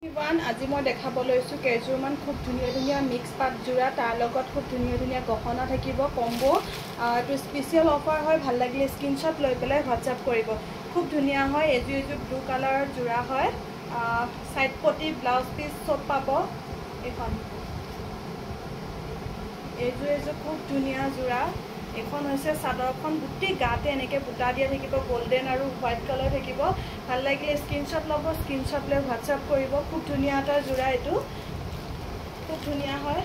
আজি মই দেখাব লৈছোঁ কেইযোৰমান খুব ধুনীয়া ধুনীয়া মিক্স পাট যোৰা তাৰ লগত খুব ধুনীয়া ধুনীয়া গহনা থাকিব কম্বো এইটো স্পেচিয়েল অফাৰ হয় ভাল লাগিলে স্ক্ৰীনশ্বট লৈ পেলাই হোৱাটছআপ কৰিব খুব ধুনীয়া হয় এযোৰ ব্লু কালাৰৰ যোৰা হয় সাইড পটি ব্লাউজ পিস সব পাব এখন এযোৰ খুব ধুনীয়া যোৰা এখন হৈছে চাদৰখন গুটি গাতে এনেকৈ বুটা দিয়া থাকিব গোল্ডেন আৰু হোৱাইট কালাৰ থাকিব ভাল লাগিলে স্ক্ৰীনশ্বট ল'ব স্ক্ৰীনশ্বট লৈ হোৱাটছআপ কৰিব খুব ধুনীয়া এটা যোৰা এইটো খুব ধুনীয়া হয়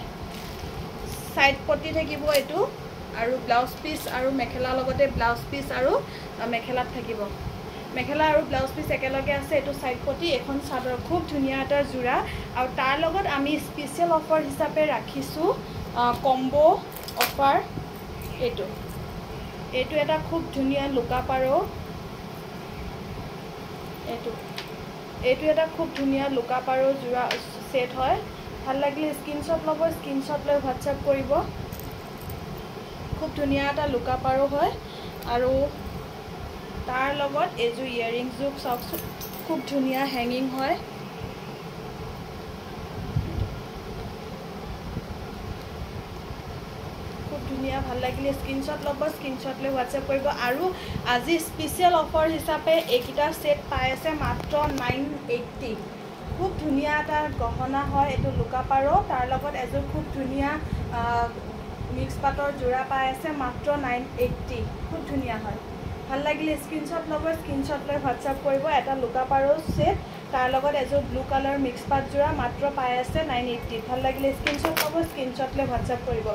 সাইড পটি থাকিব এইটো আৰু ব্লাউজ পিস আৰু মেখেলা লগতে ব্লাউজ পিস আৰু মেখেলাত থাকিব মেখেলা আৰু ব্লাউজ পিস একেলগে আছে এইটো সাইড পটি এখন চাদৰ খুব ধুনীয়া এটা যোৰা আৰু তাৰ লগত আমি স্পেচিয়েল অফাৰ হিচাপে ৰাখিছোঁ কম্বো অফাৰ এইটো এটা খুব ধুনীয়া লুকা পাৰো এইটো এটা খুব ধুনীয়া লুকা পাৰো যোৰা সেট হয় ভাল লাগিলে স্ক্ৰীনশ্বট ল'ব স্ক্ৰীনশ্বট লৈ হোৱাটছআপ কৰিব খুব ধুনীয়া এটা লুকা পাৰো হয় আৰু তাৰ লগত এযোৰ ইয়াৰিংছ যোগ চাওকচোন খুব ধুনীয়া হেঙিং হয় ধুনীয়া ভাল লাগিলে স্ক্ৰীনশ্বট ল'ব স্ক্ৰীনশ্বট লৈ হোৱাটছআপ কৰিব আৰু আজি স্পেচিয়েল অফাৰ হিচাপে এইকেইটা সেট পাই আছে মাত্ৰ 980 খুব ধুনীয়া এটা গহনা হয় এইটো লুকা পাৰো তাৰ লগত এযোৰ খুব ধুনীয়া মিক্স পাটৰ যোৰা পাই আছে মাত্ৰ 980 খুব ধুনীয়া হয় ভাল লাগিলে স্ক্ৰীনশ্বট ল'ব স্ক্ৰীনশ্বট লৈ হোৱাটছআপ কৰিব এটা লুকা পাৰো সেট তাৰ লগত এযোৰ ব্লু কালাৰ মিক্স পাট যোৰা মাত্ৰ পাই আছে 980 ভাল লাগিলে স্ক্ৰীনশ্বট ল'ব স্ক্ৰীনশ্বট লৈ হোৱাটছআপ কৰিব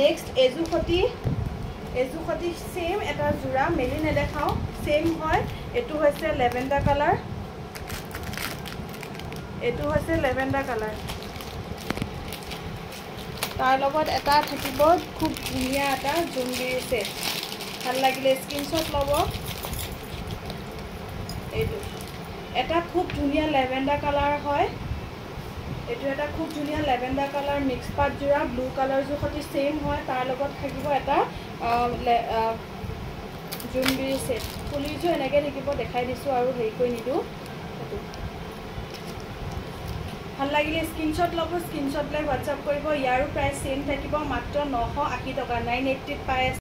নেক্সট এযোৰ খতি সেম এটা যোৰা মেলি নেদেখাও সেম হয় এটো হৈছে লেভেণ্ডাৰ কালাৰ তাৰ লগত এটা থাকিব খুব ধুনীয়া এটা জুমবিৰি সেট ভাল লাগিলে স্ক্ৰীনশ্বট ল'ব এইটো এটা খুব ধুনীয়া লেভেণ্ডাৰ কালাৰ হয় এইটো এটা খুব ধুনীয়া লেভেণ্ডাৰ কালাৰ মিক্স পাট যোৰা ব্লু কালাৰ যোৰ সতি সেম হয় তাৰ লগত থাকিব এটা জুমবিৰি সেট ফুলিযোৰ এনেকৈ থাকিব দেখাই দিছোঁ আৰু হেৰি কৰি নিদিওঁ ভাল লাগিলে স্ক্ৰীনশ্বট ল'ব স্ক্ৰীনশ্বট লৈ হোৱাটছআপ কৰিব ইয়াৰো প্ৰাইচ সেম থাকিব মাত্ৰ 980 টকা 980 পাই আছে